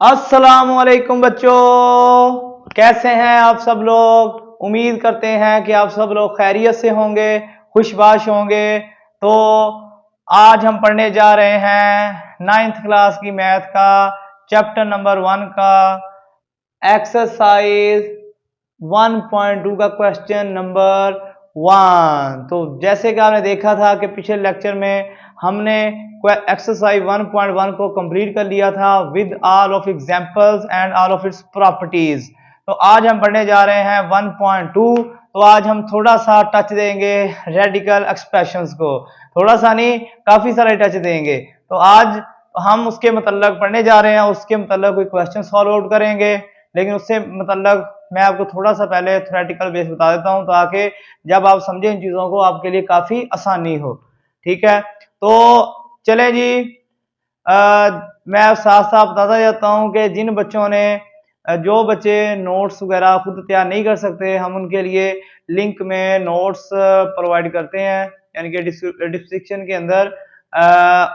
अस्सलामुअलैकुम बच्चों, कैसे हैं आप सब लोग। उम्मीद करते हैं कि आप सब लोग खैरियत से होंगे, खुशबाश होंगे। तो आज हम पढ़ने जा रहे हैं 9th क्लास की मैथ का चैप्टर नंबर 1 का एक्सरसाइज 1.2 का क्वेश्चन नंबर 1। तो जैसे कि आपने देखा था कि पिछले लेक्चर में हमने एक्सरसाइज 1.1 को कंप्लीट कर लिया था with all of examples and all of its properties. तो आज हम पढ़ने जा रहे हैं 1.2। तो आज हम थोड़ा सा टच देंगे रेडिकल एक्सप्रेशंस को, थोड़ा सा नहीं काफी सारे टच देंगे। तो आज हम उसके मतलब पढ़ने जा रहे हैं, उसके मतलब कोई क्वेश्चन सॉल्व आउट करेंगे। लेकिन उससे मतलब मैं आपको थोड़ा सा पहले थ्योरेटिकल बेस बता देता हूं ताकि जब आप समझें इन चीजों को आपके लिए काफी आसानी हो। ठीक है, तो चले जी। मैं साथ साथ बताता जाता हूं कि जिन बच्चों ने जो बच्चे नोट्स वगैरह खुद तैयार नहीं कर सकते, हम उनके लिए लिंक में नोट्स प्रोवाइड करते हैं, यानी कि डिस्क्रिप्शन के अंदर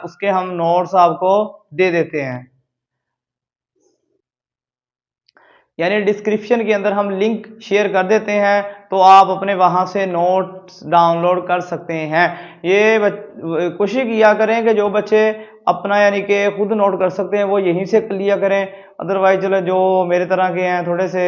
उसके हम नोट्स आपको दे देते हैं। यानी डिस्क्रिप्शन के अंदर हम लिंक शेयर कर देते हैं, तो आप अपने वहां से नोट्स डाउनलोड कर सकते हैं। ये कोशिश किया करें कि जो बच्चे अपना यानी कि खुद नोट कर सकते हैं वो यहीं से कर लिया करें। अदरवाइज चलो जो मेरे तरह के हैं थोड़े से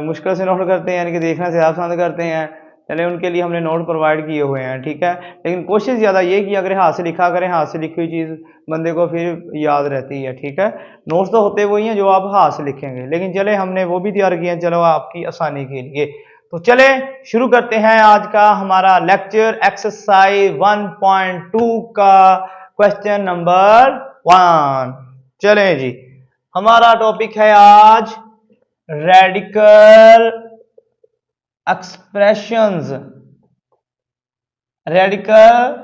मुश्किल से नोट करते हैं, यानी कि देखना से पसंद करते हैं, चले उनके लिए हमने नोट प्रोवाइड किए हुए हैं। ठीक है, लेकिन कोशिश ज्यादा ये किया करें हाथ से लिखा करें, हाथ से लिखी हुई चीज बंदे को फिर याद रहती है। ठीक है, नोट्स तो होते वही हैं जो आप हाथ से लिखेंगे, लेकिन चले हमने वो भी तैयार किए हैं, चलो आपकी आसानी के लिए। तो चले शुरू करते हैं आज का हमारा लेक्चर एक्सरसाइज 1.2 का क्वेश्चन नंबर 1। चले जी, हमारा टॉपिक है आज रेडिकल एक्सप्रेशंस। रेडिकल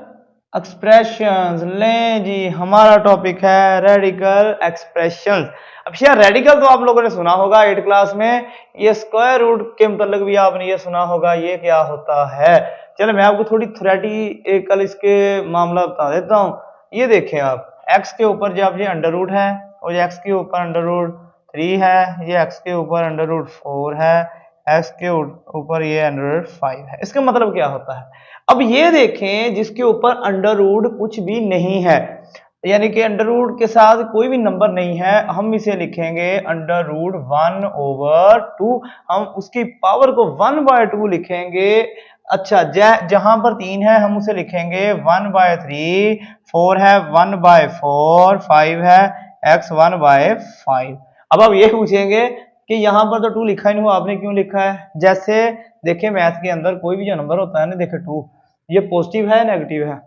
एक्सप्रेशंस, लें जी, हमारा टॉपिक है रेडिकल एक्सप्रेशंस। अब यार रेडिकल तो आप लोगों ने सुना होगा 8 क्लास में, ये स्क्वायर रूट के मतलब भी आपने ये सुना होगा, ये क्या होता है। चलो मैं आपको थोड़ी थ्योरेटिकल इसके मामला बता देता हूँ। ये देखें आप, x के ऊपर जब ये अंडर रूट है और x के ऊपर अंडर रूट 3 है, ये x के ऊपर अंडर रूट 4 है, x के ऊपर ये अंडर रूट 5 है। इसका मतलब क्या होता है। अब ये देखें जिसके ऊपर अंडर रूट कुछ भी नहीं है, यानी कि अंडर रूट के साथ कोई भी नंबर नहीं है, हम इसे लिखेंगे अंडर रूट 1/2। हम उसकी पावर को 1/2 लिखेंगे। अच्छा, जहां पर 3 है हम उसे लिखेंगे 1/3, 4 है 1/4, 5 है x 1/5। अब आप ये पूछेंगे कि यहाँ पर तो 2 लिखा ही नहीं हुआ, आपने क्यों लिखा है। जैसे देखिए मैथ के अंदर कोई भी जो नंबर होता है ना, देखिए 2, ये पॉजिटिव है नेगेटिव है।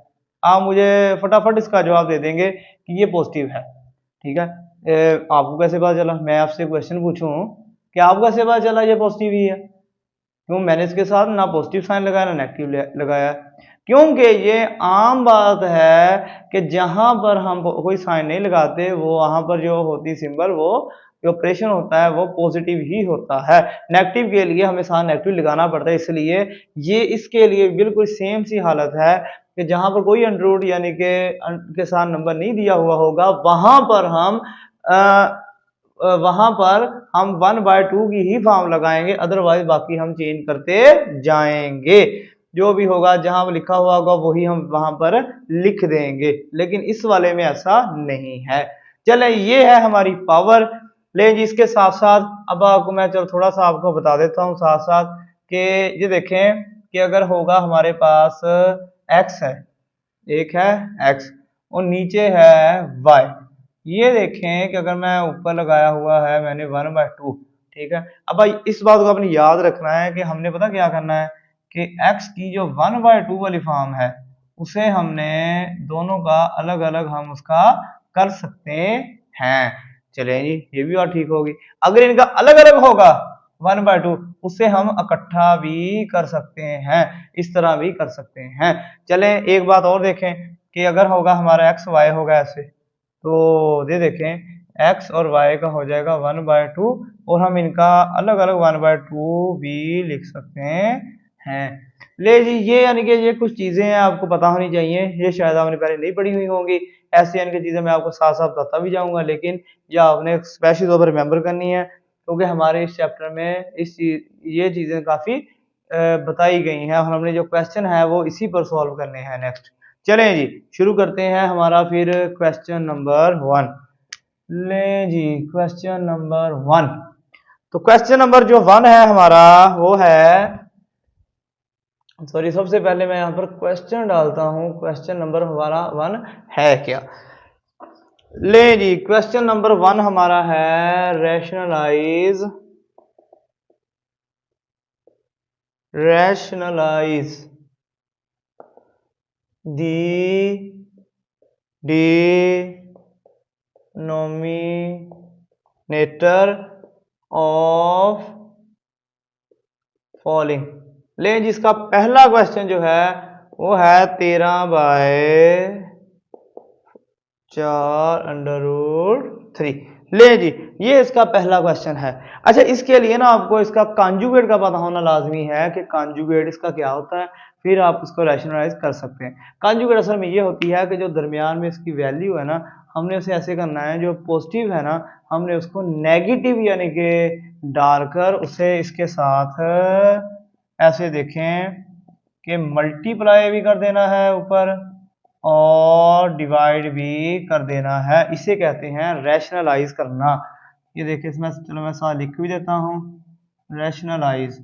आप मुझे फटाफट इसका जवाब दे देंगे कि ये पॉजिटिव है। ठीक है, आपको कैसे पता चला। मैं आपसे क्वेश्चन पूछूं कि आपको कैसे पता चला ये पॉजिटिव ही है। क्यों, मैंने इसके साथ ना पॉजिटिव साइन लगाया ना नेगेटिव लगाया, क्योंकि ये आम बात है कि जहां पर हम कोई साइन नहीं लगाते वो वहां पर जो होती सिंबल, वो जो ऑपरेशन होता है वो पॉजिटिव ही होता है। नेगेटिव के लिए हमें साइन नेगेटिव लगाना पड़ता है, इसलिए ये इसके लिए बिल्कुल सेम सी हालत है कि जहां पर कोई अंडर रूट यानी के साथ नंबर नहीं दिया हुआ होगा वहां पर हम 1/2 की ही फॉर्म लगाएंगे, अदरवाइज बाकी हम चेंज करते जाएंगे। जो भी होगा जहां लिखा हुआ होगा वही हम वहां पर लिख देंगे, लेकिन इस वाले में ऐसा नहीं है। चले ये है हमारी पावर। ले जी, इसके साथ साथ अब आपको मैं चलो थोड़ा सा आपको बता देता हूँ साथ साथ कि ये देखें कि अगर होगा हमारे पास x है, एक है x और नीचे है y। ये देखें कि अगर मैं ऊपर लगाया हुआ है मैंने 1/2। ठीक है, अब भाई इस बात को आपने याद रखना है कि हमने पता क्या करना है कि x की जो 1/2 वाली फॉर्म है उसे हमने दोनों का अलग अलग हम उसका कर सकते हैं। चलिए जी, ये भी बात ठीक होगी। अगर इनका अलग अलग होगा 1/2, उससे हम इकट्ठा भी कर सकते हैं, इस तरह भी कर सकते हैं। चलें एक बात और देखें कि अगर होगा हमारा x y होगा ऐसे, तो ये देखें x और y का हो जाएगा 1/2 और हम इनका अलग अलग 1/2 भी लिख सकते हैं। ले जी, ये यानी कि ये कुछ चीज़ें हैं आपको पता होनी चाहिए, ये शायद आपने पहले नहीं पढ़ी हुई होंगी। ऐसी यानी कि चीज़ें मैं आपको साथ-साथ बताता भी जाऊँगा, लेकिन ये आपने स्पेशली तौर पर रिमेंबर करनी है, क्योंकि हमारे इस चैप्टर में ये चीज़ें काफ़ी बताई गई हैं और हमने जो क्वेश्चन है वो इसी पर सॉल्व करने हैं नेक्स्ट। चलें जी, शुरू करते हैं हमारा फिर क्वेश्चन नंबर 1। लें जी, क्वेश्चन नंबर 1। तो क्वेश्चन नंबर जो 1 है हमारा वो है, सॉरी, सबसे पहले मैं यहाँ पर क्वेश्चन डालता हूँ, क्वेश्चन नंबर हमारा 1 है क्या। ले जी, क्वेश्चन नंबर 1 हमारा है rationalise the denominator of following. ले जिसका पहला क्वेश्चन जो है वो है 13/4√3। ले जी, ये इसका पहला क्वेश्चन है। अच्छा, इसके लिए ना आपको इसका कॉन्जुगेट का पता होना लाजमी है कि कॉन्जुगेट इसका क्या होता है, फिर आप इसको रैशनलाइज कर सकते हैं। कॉन्जुगेट असल में ये होती है कि जो दरमियान में इसकी वैल्यू है ना, हमने उसे ऐसे करना है, जो पॉजिटिव है ना हमने उसको नेगेटिव यानी कि डालकर उसे इसके साथ ऐसे देखें कि मल्टीप्लाई भी कर देना है ऊपर और डिवाइड भी कर देना है। इसे कहते हैं रैशनलाइज करना। ये देखिए इसमें, चलो मैं साथ लिख भी देता हूँ, रैशनलाइज।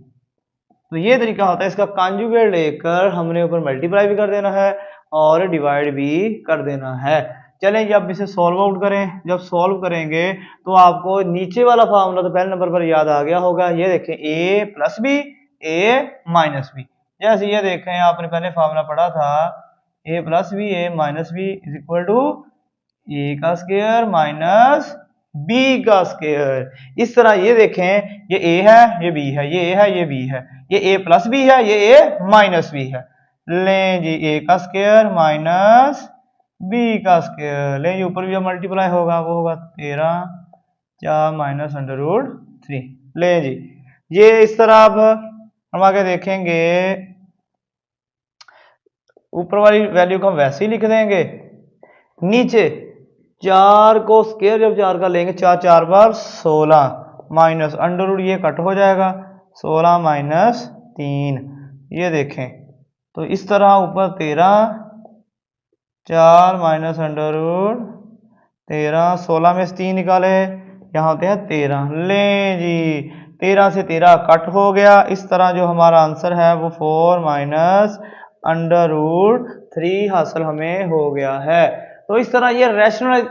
तो ये तरीका होता है इसका, कॉन्जुगेट लेकर हमने ऊपर मल्टीप्लाई भी कर देना है और डिवाइड भी कर देना है। चलें जब इसे सॉल्व आउट करें, जब सॉल्व करेंगे तो आपको नीचे वाला फार्मूला तो पहले नंबर पर याद आ गया होगा। ये देखें, a plus B a minus B. जैसे ये देखें आपने पहले फार्मूला पढ़ा था, a plus B a minus B is equal to a का स्क्वायर माइनस b का स्क्वायर। इस तरह ये देखें, ये a है, ये b है, ये a है, ये b है, ये a प्लस b है, ये a माइनस b है। लें जी, a का स्क्वायर माइनस b का स्क्वायर। लें जी, ऊपर भी जब मल्टीप्लाई होगा वो होगा 13/4 माइनस √3। लें जी, ये इस तरह अब हम आगे देखेंगे, ऊपर वाली वैल्यू को हम वैसे ही लिख देंगे, नीचे 4 को स्क्वायर जब 4 का लेंगे, 4 4 बार 16 माइनस अंडर रूट, ये कट हो जाएगा 16 माइनस 3। ये देखें तो इस तरह ऊपर 13/4 माइनस अंडर रूट 13, 16 में से 3 निकाले, यहाँ होते हैं 13। लें जी, 13 से 13 कट हो गया। इस तरह जो हमारा आंसर है वो 4 माइनस अंडर रूट 3 हासिल हमें हो गया है। तो इस तरह ये रैशनल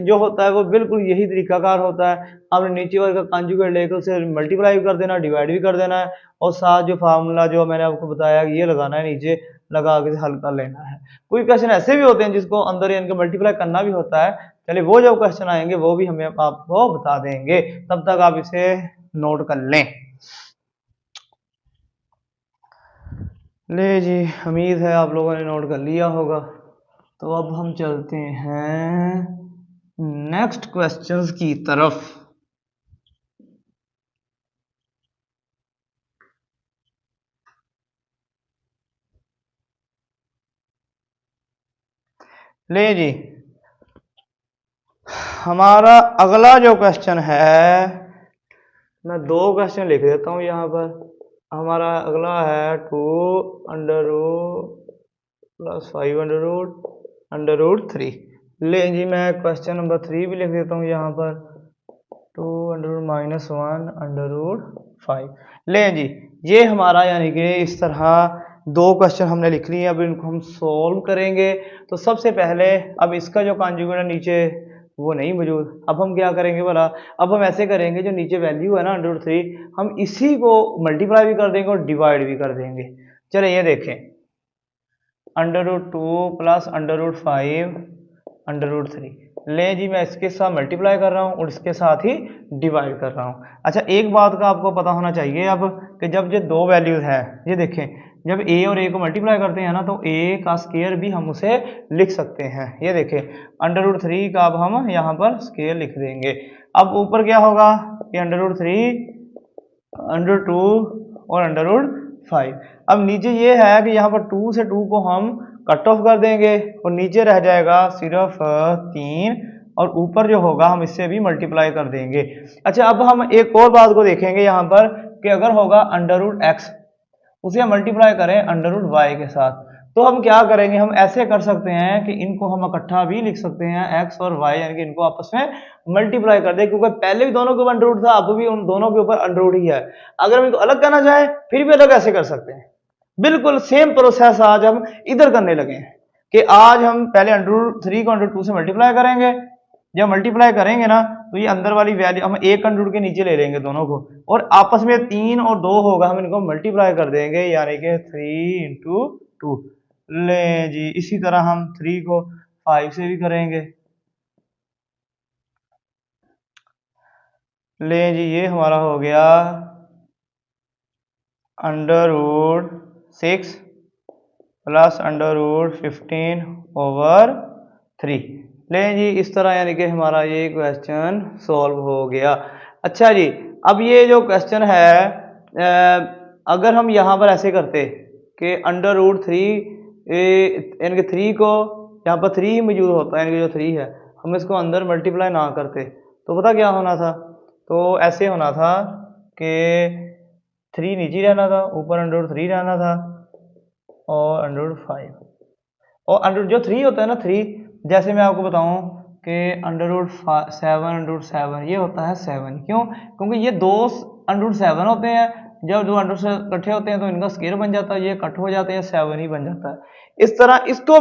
जो होता है वो बिल्कुल यही तरीकाकार होता है। आपने नीचे वाले का कॉन्जुगेट लेकर उसे मल्टीप्लाई भी कर देना, डिवाइड भी कर देना है और साथ जो फार्मूला जो मैंने आपको बताया ये लगाना है, नीचे लगा के हल कर लेना है। कोई क्वेश्चन ऐसे भी होते हैं जिसको अंदर इनके मल्टीप्लाई करना भी होता है। चलिए वो जो क्वेश्चन आएंगे वो भी हमें आपको बता देंगे, तब तक आप इसे नोट कर लें। ले जी, उम्मीद है आप लोगों ने नोट कर लिया होगा। तो अब हम चलते हैं नेक्स्ट क्वेश्चंस की तरफ। ले जी, हमारा अगला जो क्वेश्चन है, मैं 2 क्वेश्चन लिख देता हूं यहां पर। हमारा अगला है 2√5 √3। ले जी, मैं क्वेश्चन नंबर 3 भी लिख देता हूँ यहाँ पर, 2√-1 √5। ले जी, ये हमारा यानी कि इस तरह 2 क्वेश्चन हमने लिख लिए। अब इनको हम सॉल्व करेंगे। तो सबसे पहले अब इसका जो कॉन्जुगेट है नीचे वो नहीं मौजूद, अब हम क्या करेंगे भला, अब हम ऐसे करेंगे, जो नीचे वैल्यू है ना √3, हम इसी को मल्टीप्लाई भी कर देंगे और डिवाइड भी कर देंगे। चले ये देखें, √2 प्लस √5 √3। ले जी, मैं इसके साथ मल्टीप्लाई कर रहा हूँ और इसके साथ ही डिवाइड कर रहा हूँ। अच्छा, एक बात का आपको पता होना चाहिए अब, कि जब ये 2 वैल्यूज है, ये देखें, जब a और a को मल्टीप्लाई करते हैं ना तो a का स्क्वायर भी हम उसे लिख सकते हैं। ये देखें, √3 का अब हम यहाँ पर स्क्वायर लिख देंगे। अब ऊपर क्या होगा कि √3 √2 और 5। अब नीचे ये है कि यहाँ पर 2 से 2 को हम कट ऑफ कर देंगे और नीचे रह जाएगा सिर्फ 3 और ऊपर जो होगा हम इससे भी मल्टीप्लाई कर देंगे। अच्छा, अब हम एक और बात को देखेंगे यहाँ पर कि अगर होगा अंडर रूट एक्स, उसे हम मल्टीप्लाई करें अंडर रूट वाई के साथ, तो हम क्या करेंगे, हम ऐसे कर सकते हैं कि इनको हम इकट्ठा भी लिख सकते हैं एक्स और वाई, यानी कि इनको आपस में मल्टीप्लाई कर दे, क्योंकि पहले भी दोनों के ऊपर अंडर रूट था, अब भी उन दोनों के ऊपर अंडर रूट ही है। अगर हम इनको अलग करना चाहें फिर भी अलग ऐसे कर सकते हैं। बिल्कुल सेम प्रोसेस आज हम इधर करने लगे हैं कि आज हम पहले अंडर रूट 3 को अंडर रूट 2 से मल्टीप्लाई करेंगे। जब मल्टीप्लाई करेंगे ना तो ये अंदर वाली वैल्यू हम एक अंडर रूट के नीचे ले लेंगे दोनों को, और आपस में 3 और 2 होगा, हम इनको मल्टीप्लाई कर देंगे, यानी कि 3 इंटू 2। ले जी, इसी तरह हम 3 को 5 से भी करेंगे। ले जी, ये हमारा हो गया under root 6 plus under root 15 over 3। ले जी, इस तरह यानी कि हमारा ये क्वेश्चन सॉल्व हो गया। अच्छा जी, अब ये जो क्वेश्चन है अगर हम यहाँ पर ऐसे करते कि अंडर रूट 3 यानी कि 3 को यहाँ पर 3 ही मौजूद होता है, यानी कि जो 3 है हम इसको अंदर मल्टीप्लाई ना करते तो पता क्या होना था, तो ऐसे होना था कि 3 नीचे रहना था, ऊपर अंडर रूट 3 रहना था और अंडर रूट 5, और अंडर जो 3 होता है ना 3, जैसे मैं आपको बताऊं कि अंडर रूट 7 अंडर रूट 7 ये होता है 7। क्यों? क्योंकि ये दो अंडर रूट 7 होते हैं, जब दो अंडर से इकट्ठे होते हैं तो इनका स्क्वायर बन जाता है, ये कट हो जाते हैं 7 ही बन जाता है। इस तरह इसको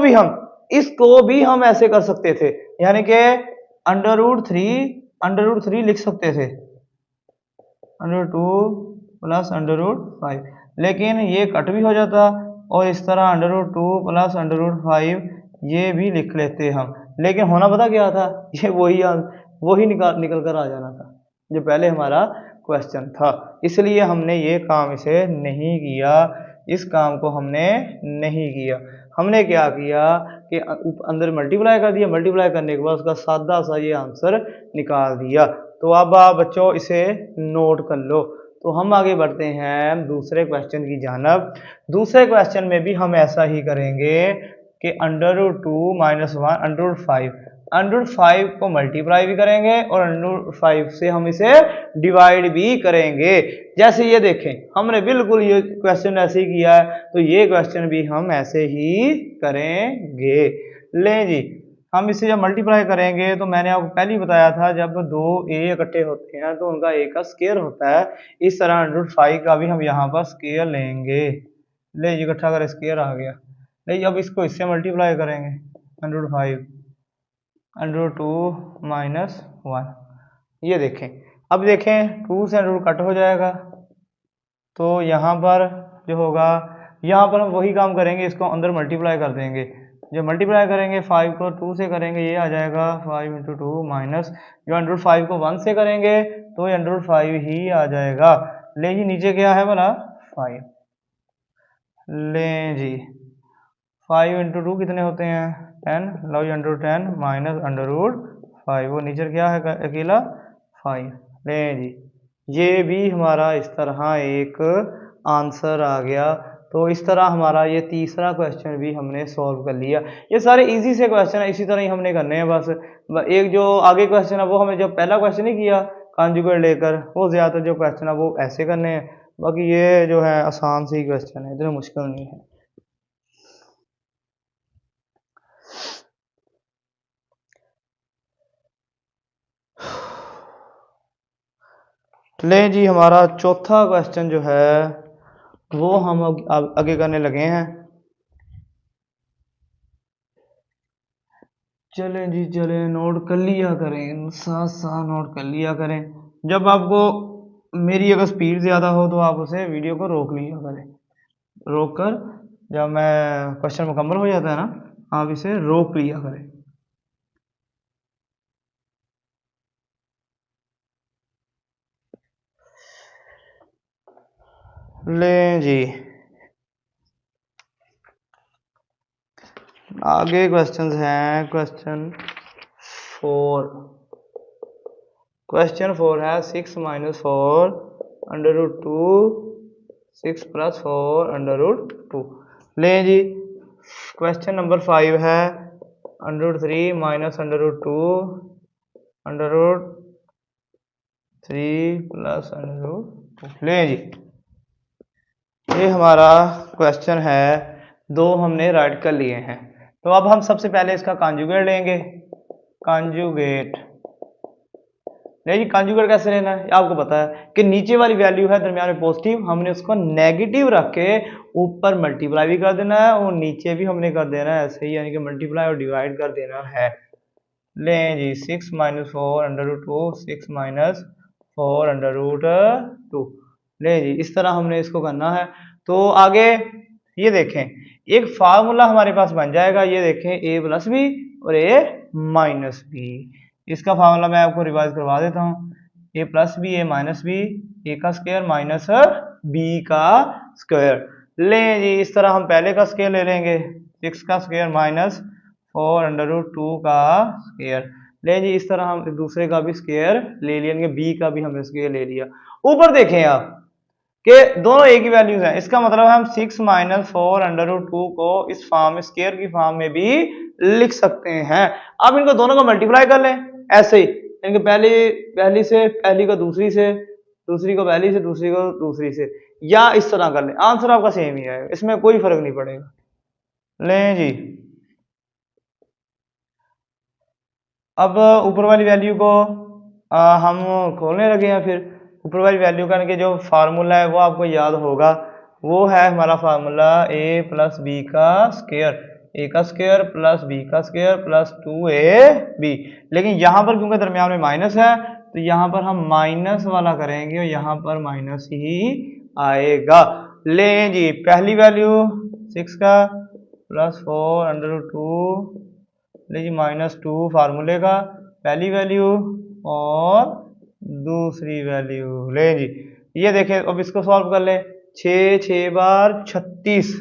भी हम ऐसे कर सकते थे, यानी कि अंडर रूट 3 लिख सकते थे अंडर 2 प्लस अंडर रूट 5, लेकिन ये कट भी हो जाता, और इस तरह under root 2 plus under root 5 ये भी लिख लेते हम, लेकिन होना पता क्या था, ये वही निकल कर आ जाना था जो पहले हमारा क्वेश्चन था। इसलिए हमने ये काम इसे नहीं किया, इस काम को हमने नहीं किया। हमने क्या किया कि अंदर मल्टीप्लाई कर दिया, मल्टीप्लाई करने के बाद उसका सादा सा ये आंसर निकाल दिया। तो अब आप बच्चों इसे नोट कर लो। तो हम आगे बढ़ते हैं दूसरे क्वेश्चन की जानब। दूसरे क्वेश्चन में भी हम ऐसा ही करेंगे कि under root 2 minus 1 under root 5, under root 5 को मल्टीप्लाई भी करेंगे और अंडर रूट 5 से हम इसे डिवाइड भी करेंगे। जैसे ये देखें, हमने बिल्कुल ये क्वेश्चन ऐसे ही किया है, तो ये क्वेश्चन भी हम ऐसे ही करेंगे। ले जी, हम इसे जब मल्टीप्लाई करेंगे तो मैंने आपको पहले ही बताया था, जब दो ए इकट्ठे होते हैं तो उनका ए का स्क्वायर होता है। इस तरह अंडर रूट 5 का भी हम यहाँ पर स्क्वायर लेंगे। ले जी, इकट्ठा कर स्क्वायर आ गया। ले, अब इसको इससे मल्टीप्लाई करेंगे under root 5 under root 2 minus 1। ये देखें, अब देखें 2 से अंडर रूट कट हो जाएगा, तो यहाँ पर जो होगा, यहाँ पर हम वही काम करेंगे, इसको अंदर मल्टीप्लाई कर देंगे। जब मल्टीप्लाई करेंगे 5 को 2 से करेंगे, ये आ जाएगा 5 इंटू 2 माइनस, जो अंडर रूट 5 को 1 से करेंगे तो ये अंडर रूट 5 ही आ जाएगा। ले जी, नीचे क्या है बोला 5। ले जी, 5 इंटू 2 कितने होते हैं 10, लो जी under root 10 minus under root 5, वो नीचे क्या है अकेला 5। ले जी, ये भी हमारा इस तरह एक आंसर आ गया। तो इस तरह हमारा ये तीसरा क्वेश्चन भी हमने सॉल्व कर लिया। ये सारे इजी से क्वेश्चन है, इसी तरह ही हमने करने हैं। बस एक जो आगे क्वेश्चन है वो हमें जो पहला क्वेश्चन ही किया कॉन्जुगेट लेकर, वो ज़्यादातर जो क्वेश्चन है वो ऐसे करने हैं। बाकी ये जो है आसान से ही क्वेश्चन है, इतना मुश्किल नहीं है। ले जी, हमारा चौथा क्वेश्चन जो है वो हम आगे करने लगे हैं। चलें जी, चलें, नोट कर लिया करें, साथ साथ नोट कर लिया करें। जब आपको मेरी अगर स्पीड ज़्यादा हो तो आप उसे वीडियो को रोक लिया करें, रोक कर जब मैं क्वेश्चन मुकम्मल हो जाता है ना, आप इसे रोक लिया करें। ले जी, आगे क्वेश्चंस हैं। क्वेश्चन 4 है 6 माइनस 4 अंडर रूट 2 6 + 4 √2। ले जी क्वेश्चन नंबर 5 है √3 - √2 √3 + √2। ले जी ये हमारा क्वेश्चन है, दो हमने राइट कर लिए हैं। तो अब हम सबसे पहले इसका कॉन्जुगेट लेंगे। कॉन्जुगेट नहीं जी, कॉन्जुगेट कैसे लेना है आपको पता है कि नीचे वाली वैल्यू है दरमियान में पॉजिटिव, हमने उसको नेगेटिव रख के ऊपर मल्टीप्लाई भी कर देना है और नीचे भी हमने कर देना है ऐसे ही, यानी कि मल्टीप्लाई और डिवाइड कर देना है। लें जी 6 - 4 √2 6 - 4 √2। ले जी इस तरह हमने इसको करना है। तो आगे ये देखें एक फार्मूला हमारे पास बन जाएगा, ये देखें a + b और a - b। इसका फार्मूला मैं आपको रिवाइज करवा देता हूँ। a + b a - b a का स्क्वायर माइनस b का स्क्वायर। लें जी इस तरह हम पहले का स्क्वायर ले लेंगे 6 का स्क्वायर माइनस 4 √2 का स्क्वायर। ले जी इस तरह हम दूसरे का भी स्क्वायर ले लिया, b का भी हमने स्क्वायर ले लिया। ऊपर देखें आप कि दोनों एक ही वैल्यूज हैं, इसका मतलब हम 6 - 4 √2 को इस फॉर्म स्क्वायर की फॉर्म में भी लिख सकते हैं। अब इनको दोनों को मल्टीप्लाई कर लें ऐसे ही, इनके पहली से पहली को दूसरी से, दूसरी को पहली से, दूसरी को दूसरी से, या इस तरह कर लें, आंसर आपका सेम ही आएगा, इसमें कोई फर्क नहीं पड़ेगा। लें जी अब ऊपर वाली वैल्यू को हम खोलने लगे हैं। फिर ऊपर वाली वैल्यू का जो फार्मूला है वो आपको याद होगा, वो है हमारा फार्मूला a + b का स्क्वायर, a का स्क्वायर प्लस b का स्क्वायर प्लस 2ab। लेकिन यहाँ पर क्योंकि दरमियान में माइनस है तो यहाँ पर हम माइनस वाला करेंगे और यहाँ पर माइनस ही आएगा। लें जी पहली वैल्यू 6 का प्लस 4 √2 ले जी -2 फार्मूले का पहली वैल्यू और दूसरी वैल्यू। ले जी ये देखें, अब इसको सॉल्व कर ले, 6 बार 36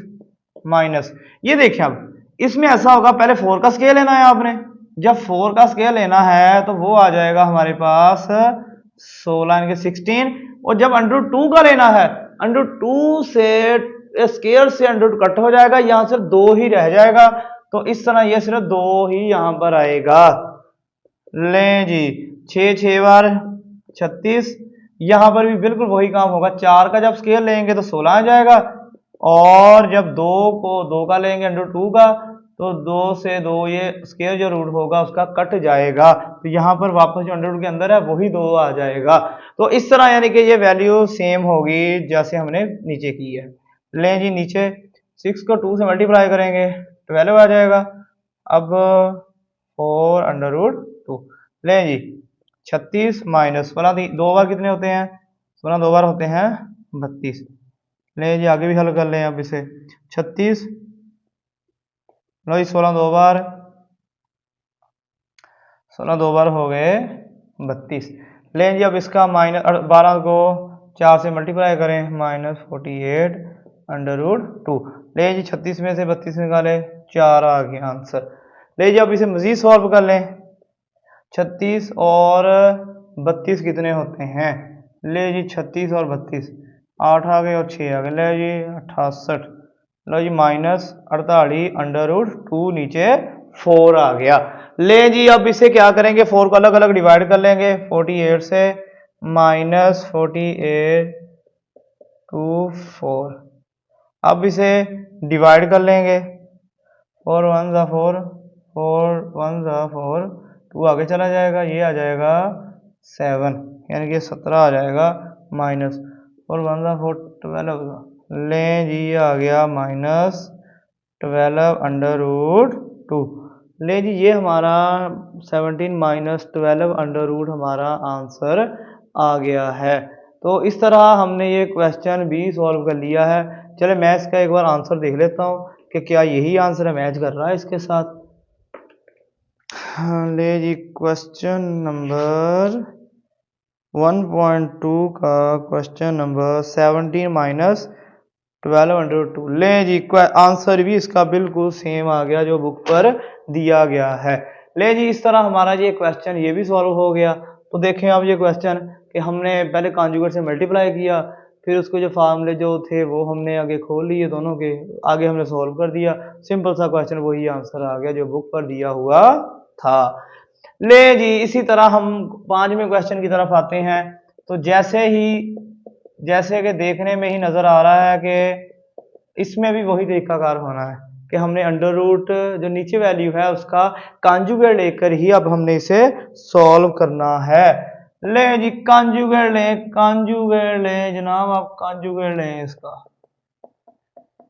माइनस, ये देखें अब इसमें ऐसा होगा पहले 4 का स्केल लेना है आपने, जब 4 का स्केल लेना है तो वो आ जाएगा हमारे पास 16 यानी कि 16, और जब √2 का लेना है √2 से स्केयर से √2 कट हो जाएगा, यहां सिर्फ 2 ही रह जाएगा, तो इस तरह ये सिर्फ 2 ही यहां पर आएगा। लें जी 6 बार 36, यहां पर भी बिल्कुल वही काम होगा, 4 का जब स्केल लेंगे तो 16 आ जाएगा, और जब 2 को 2 का लेंगे √2 का तो 2 से 2 ये स्केयर जो रूट होगा उसका कट जाएगा, तो यहाँ पर वापस जो √2 के अंदर है वही 2 आ जाएगा। तो इस तरह यानी कि ये वैल्यू सेम होगी जैसे हमने नीचे की है। लें जी नीचे 6 को 2 से मल्टीप्लाई करेंगे 12 आ जाएगा। अब 4 √2 लें जी 36 माइनस 16 2 बार कितने होते हैं, 16 2 बार होते हैं 32। ले जी आगे भी हल कर लें, अब इसे 36 लो जी 16 2 बार, 16 2 बार हो गए 32। लें जी अब इसका -12 को 4 से मल्टीप्लाई करें -48 √2। ले जी 36 में से 32 निकाले 4 आ गया आंसर। ले जी अब इसे मजीद सॉल्व कर लें, 36 और 32 कितने होते हैं, ले जी 36 और 32 8 आ गए और 6 आ गए, ले जी 68, लो जी -48 √2 नीचे 4 आ गया। ले जी अब इसे क्या करेंगे, 4 को अलग अलग डिवाइड कर लेंगे, 48 से -48 to 4, अब इसे डिवाइड कर लेंगे, 4 1 ज़ा 4 4 1 ज़ा 4, 2 आगे चला जाएगा, ये आ जाएगा 7 यानी कि 17 आ जाएगा माइनस, और 1 ज़ा 4 12। लें जी ये आ गया -12 √2। ले जी ये हमारा 17 - 12 √, हमारा आंसर आ गया है। तो इस तरह हमने ये क्वेश्चन भी सॉल्व कर लिया है। चले मैं इसका एक बार आंसर देख लेता हूँ कि क्या यही आंसर है, मैच कर रहा है इसके साथ। हाँ, ले जी क्वेश्चन नंबर 1.2 का क्वेश्चन नंबर 17 - 12 √2। ले जी आंसर भी इसका बिल्कुल सेम आ गया जो बुक पर दिया गया है। ले जी इस तरह हमारा ये क्वेश्चन ये भी सॉल्व हो गया। तो देखें अब ये क्वेश्चन कि हमने पहले कॉन्जुगेट से मल्टीप्लाई किया, फिर उसको जो फार्मूले जो थे वो हमने आगे खोल लिए दोनों के, आगे हमने सॉल्व कर दिया, सिंपल सा क्वेश्चन वही आंसर आ गया जो बुक पर दिया हुआ था। ले जी इसी तरह हम 5वें क्वेश्चन की तरफ आते हैं। तो जैसे कि देखने में ही नजर आ रहा है कि इसमें भी वही तरीकाकार होना है कि हमने अंडर रूट जो नीचे वैल्यू है उसका कॉन्जुगेट लेकर ही अब हमने इसे सॉल्व करना है। ले जी कॉन्जुगेट लें जनाब, आप कॉन्जुगेट लें इसका।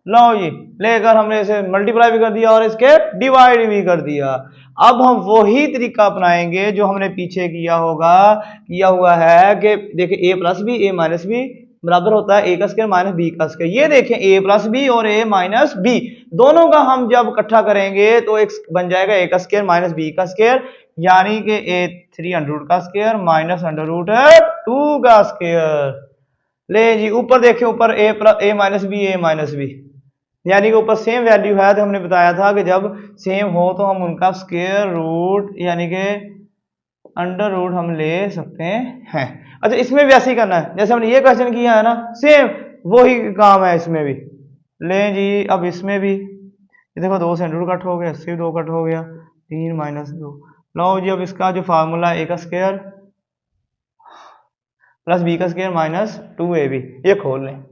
लो जी लेकर हमने इसे मल्टीप्लाई भी कर दिया और इसके डिवाइड भी कर दिया। अब हम वही तरीका अपनाएंगे जो हमने पीछे किया हुआ है कि देखिए a plus B A minus B बराबर होता है a का स्क्वायर माइनस बी का स्क्वायर। ये देखें a प्लस बी और a माइनस बी दोनों का हम जब इकट्ठा करेंगे तो एक बन जाएगा a का स्क्वायर माइनस बी का स्क्वायर, यानी कि a3 अंडर रूट का स्क्वायर माइनस अंडर रूट 2 का स्क्वायर। ले जी ऊपर देखें, ऊपर a माइनस बी यानी कि ऊपर सेम वैल्यू है, तो हमने बताया था कि जब सेम हो तो हम उनका स्क्वायर रूट यानी कि अंडर रूट हम ले सकते हैं। अच्छा इसमें भी ऐसे ही करना है जैसे हमने ये क्वेश्चन किया है ना, सेम वही काम है इसमें भी। ले जी अब इसमें भी देखो 2 से अंडर रूट कट हो गया, इससे 2 कट हो गया, 3 माइनस 2। लो जी अब इसका जो फार्मूला है a का स्क्वायर प्लस b का स्क्वायर माइनस 2ab, ये खोल लें।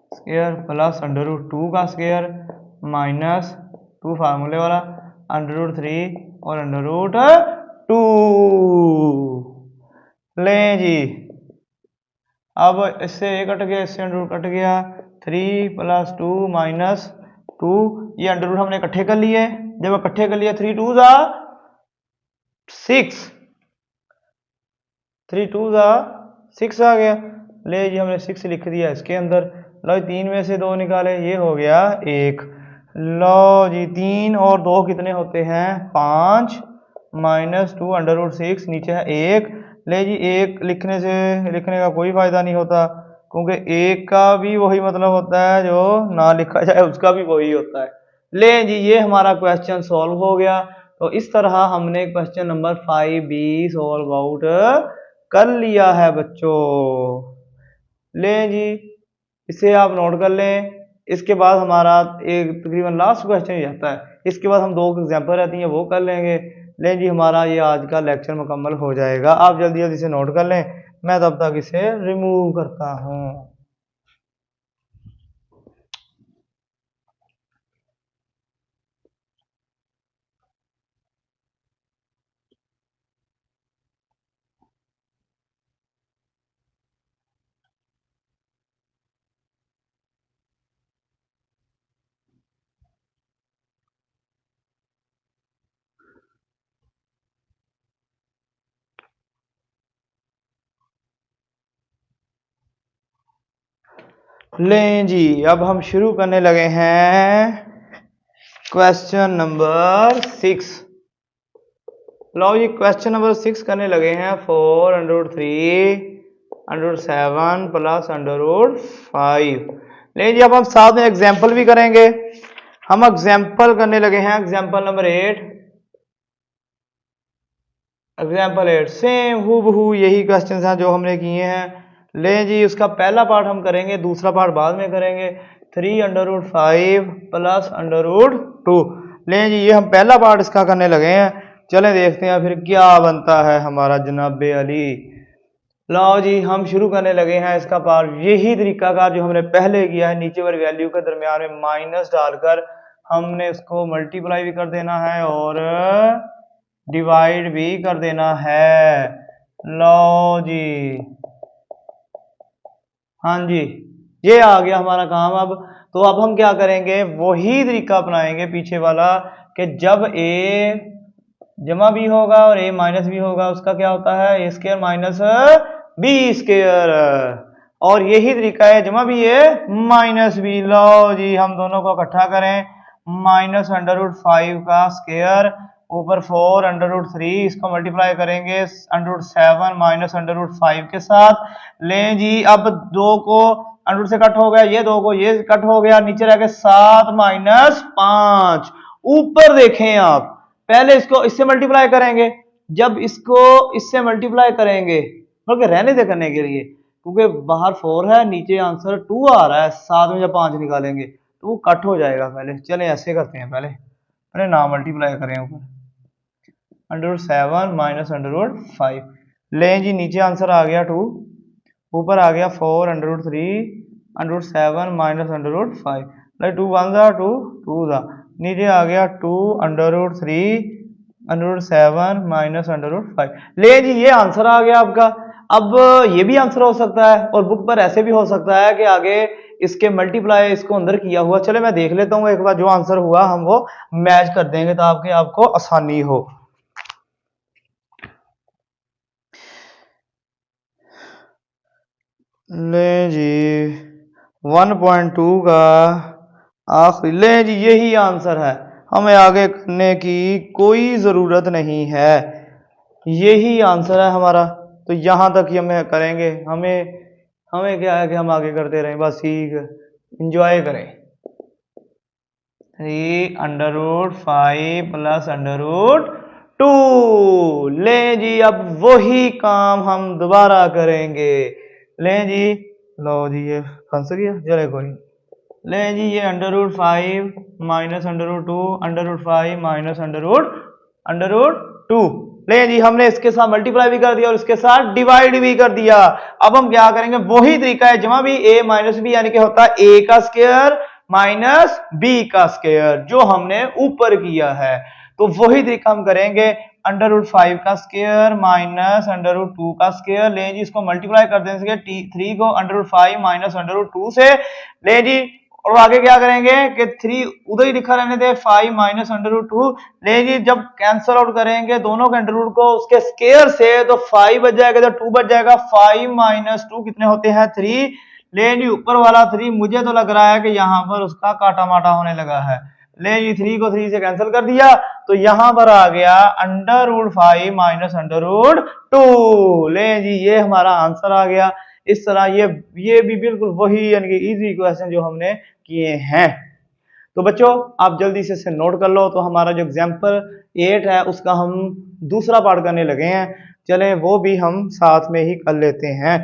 स्क्वायर प्लस अंडर रूट 2 का स्क्वायर माइनस 2 फार्मूले वाला अंडर रूट 3 और अंडर रूट 2। ले जी अब इससे ये कट गया, इससे अंडर रूट कट गया, 3 प्लस 2 माइनस 2, ये अंडर रूट हमने इकट्ठे कर लिए। जब इकट्ठे कर लिए 3 2 जा 6, 3 2 जा 6 आ गया। ले जी हमने 6 लिख दिया इसके अंदर। लो 3 में से 2 निकाले, ये हो गया 1। लो जी 3 और 2 कितने होते हैं 5 माइनस 2 अंडर रूट 6 नीचे है 1। ले जी 1 लिखने का कोई फायदा नहीं होता, क्योंकि 1 का भी वही मतलब होता है जो ना लिखा जाए उसका भी वही होता है। ले जी ये हमारा क्वेश्चन सॉल्व हो गया। तो इस तरह हमने question number 5B solve out कर लिया है बच्चों। ले जी इसे आप नोट कर लें। इसके बाद हमारा एक तकरीबन लास्ट क्वेश्चन ही जाता है, इसके बाद हम 2 एग्जाम्पल रहती हैं वो कर लेंगे। लें जी हमारा ये आज का लेक्चर मुकम्मल हो जाएगा। आप जल्दी जल्दी से नोट कर लें, मैं तब तक इसे रिमूव करता हूँ। लें जी अब हम शुरू करने लगे हैं क्वेश्चन नंबर 6। लो जी क्वेश्चन नंबर 6 करने लगे हैं। 4 under root 3 under root 7 plus under root 5। लें जी अब हम साथ में एग्जाम्पल भी करेंगे। हम एग्जाम्पल करने लगे हैं, एग्जाम्पल नंबर 8। एग्जाम्पल 8 सेम हूबहू यही क्वेश्चन हैं जो हमने किए हैं। ले जी उसका पहला पार्ट हम करेंगे, दूसरा पार्ट बाद में करेंगे। 3 under root 5 plus under root 2। ले जी ये हम पहला पार्ट इसका करने लगे हैं, चलें देखते हैं फिर क्या बनता है हमारा जनाबे अली। लो जी हम शुरू करने लगे हैं इसका पार्ट, यही तरीकाकार जो हमने पहले किया है। नीचे वाली वैल्यू के दरमियान में माइनस डालकर हमने इसको मल्टीप्लाई भी कर देना है और डिवाइड भी कर देना है। लो जी हाँ जी ये आ गया हमारा काम। अब तो अब हम क्या करेंगे, वही तरीका अपनाएंगे पीछे वाला कि जब a जमा भी होगा और a माइनस भी होगा उसका क्या होता है a square minus b square, और यही तरीका है जमा भी a माइनस b। लो जी हम दोनों को इकट्ठा करें, माइनस अंडर रूट 5 का स्क्वायर ऊपर 4 अंडर रूट 3, इसको मल्टीप्लाई करेंगे under root 7 minus under root 5 के साथ। लें जी अब 2 को अंडर रूट से कट हो गया, ये 2 को ये कट हो गया, नीचे रह गए 7 माइनस 5। ऊपर देखें आप, पहले इसको इससे मल्टीप्लाई करेंगे, जब इसको इससे मल्टीप्लाई करेंगे बल्कि रहने दे करने के लिए, क्योंकि बाहर 4 है, नीचे आंसर 2 आ रहा है, साथ में जब 5 निकालेंगे तो वो कट हो जाएगा। पहले चले ऐसे करते हैं, पहले ना मल्टीप्लाई करें ऊपर, √7 माइनस √5। लें जी, नीचे आंसर आ गया 2, ऊपर आ गया 4 √3 √7 माइनस √5। लाइक 2 1 जा 2 2 जा, नीचे आ गया 2 √3 √7 माइनस √5। ले जी, ये आंसर आ गया आपका। अब ये भी आंसर हो सकता है और बुक पर ऐसे भी हो सकता है कि आगे इसके मल्टीप्लाई इसको अंदर किया हुआ। चले मैं देख लेता हूँ एक बार, जो आंसर हुआ हम वो मैच कर देंगे तो आपको आसानी हो। ले जी 1.2 का आखिरी, ले जी यही आंसर है, हमें आगे करने की कोई ज़रूरत नहीं है, यही आंसर है हमारा। तो यहाँ तक ही हमें करेंगे, हमें क्या है कि हम आगे करते रहें, बस ठीक है, इंजॉय करें। 3 √5 प्लस √2। ले जी, अब वही काम हम दोबारा करेंगे। ले जी, लो जी, ये फंस गया, चले कोई। ले जी, ये √5 माइनस √2 √5 माइनस √2। ले जी, हमने इसके साथ मल्टीप्लाई भी कर दिया और इसके साथ डिवाइड भी कर दिया। अब हम क्या करेंगे, वही तरीका है जमा भी a माइनस बी, यानी कि होता है a का स्क्वायर माइनस b का स्क्वायर, जो हमने ऊपर किया है। तो वही तरीका हम करेंगे, √5 का स्क्वायर माइनस √2 का स्क्वायर। ले जी, इसको मल्टीप्लाई कर देंगे 3 को √5 माइनस √2 से। ले जी, और आगे क्या करेंगे कि 3 उधर ही लिखा रहने दे, 5 माइनस √2। ले जी, जब कैंसल आउट करेंगे दोनों के अंडर रूट को उसके स्क्वायर से, तो 5 बच जाएगा, तो 2 बच जाएगा। 5 माइनस 2 कितने होते हैं, 3। ले जी, ऊपर वाला 3 मुझे तो लग रहा है कि यहाँ पर उसका काटा माटा होने लगा है। ले जी, 3 को 3 से कैंसिल कर दिया, तो यहाँ पर आ गया √5 माइनस √2। ले जी, ये हमारा आंसर आ गया। इस तरह ये भी बिल्कुल वही, यानी कि इजी क्वेश्चन जो हमने किए हैं। तो बच्चों, आप जल्दी से इसे नोट कर लो। तो हमारा जो एग्जाम्पल 8 है उसका हम दूसरा पार्ट करने लगे हैं, चले वो भी हम साथ में ही कर लेते हैं।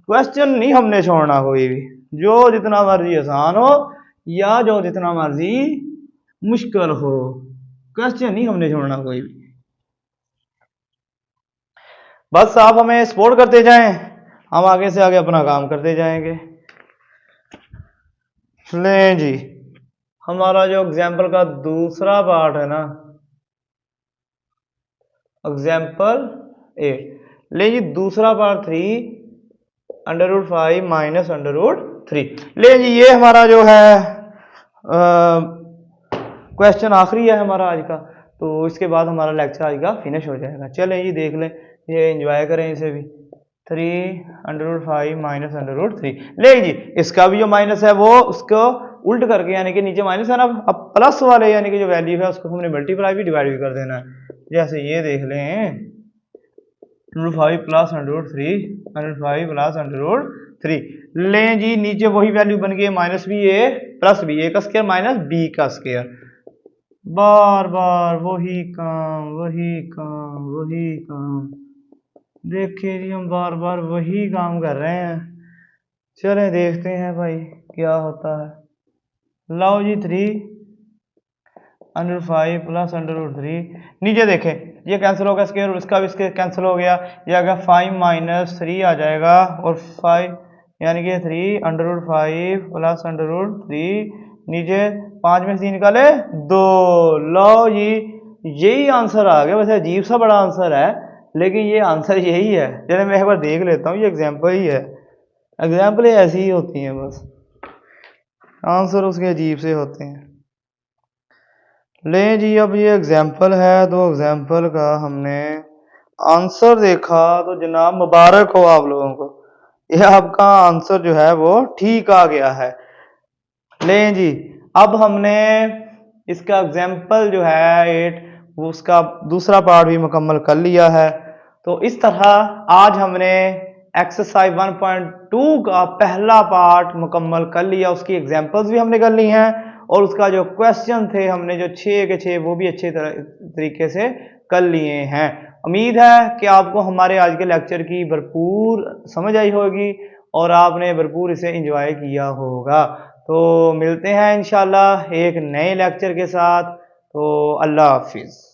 क्वेश्चन नहीं हमने छोड़ना कोई भी, जो जितना मर्जी आसान हो या जो जितना मर्जी मुश्किल हो, क्वेश्चन नहीं हमने छोड़ना कोई भी। बस आप हमें सपोर्ट करते जाएं, हम आगे से आगे अपना काम करते जाएंगे। लें जी, हमारा जो एग्जाम्पल का दूसरा पार्ट है ना, एग्जाम्पल 8। ले जी, दूसरा पार्ट 3 √5 माइनस √3। ले जी, ये हमारा जो है क्वेश्चन आखिरी है हमारा आज का, तो इसके बाद हमारा लेक्चर आज का फिनिश हो जाएगा। चलें जी, देख लें, ये एंजॉय करें इसे भी। 3 √5 माइनस √3। ले जी, इसका भी जो माइनस है वो उसको उल्ट करके, यानी कि नीचे माइनस है ना, अब प्लस वाले यानी कि जो वैल्यू है उसको हमने मल्टीप्लाई भी डिवाइड भी कर देना है। जैसे ये देख लें, √5 प्लस √3 √5 प्लस √3। लें जी, नीचे वही वैल्यू बन गई, माइनस बी ए प्लस बी, ए का स्क्वायर माइनस बी का स्क्वायर। बार बार वही काम वही काम वही काम, देखिए जी, हम बार बार वही काम कर रहे हैं। चले देखते हैं भाई क्या होता है। लाओ जी, 3 प्लस √3, नीचे देखें ये कैंसिल हो गया स्क्वायर, इसका भी स्क्वायर कैंसिल हो गया, ये आ गया 5 माइनस 3 आ जाएगा, और 5 यानी कि 3 प्लस √3, नीचे 5 में से 3 निकाले 2। लो जी, यही आंसर आ गया। वैसे अजीब सा बड़ा आंसर है, लेकिन ये आंसर यही है। चलिए मैं एक बार देख लेता हूँ, ये एग्जाम्पल ही है, एग्जाम्पल ऐसी ही होती हैं, बस आंसर उसके अजीब से होते हैं। ले जी, अब ये एग्जाम्पल है, तो एग्जाम्पल का हमने आंसर देखा तो जनाब मुबारक हो आप लोगों को, ये आपका आंसर जो है वो ठीक आ गया है। ले जी, अब हमने इसका एग्जाम्पल जो है 8 वो उसका दूसरा पार्ट भी मुकम्मल कर लिया है। तो इस तरह आज हमने एक्सरसाइज 1.2 का पहला पार्ट मुकम्मल कर लिया, उसकी एग्जाम्पल्स भी हमने कर ली हैं, और उसका जो क्वेश्चन थे हमने जो 6 के 6 वो भी अच्छे तरीके से कर लिए हैं। उम्मीद है कि आपको हमारे आज के लेक्चर की भरपूर समझ आई होगी और आपने भरपूर इसे एंजॉय किया होगा। तो मिलते हैं इंशाल्लाह एक नए लेक्चर के साथ। तो अल्लाह हाफिज़।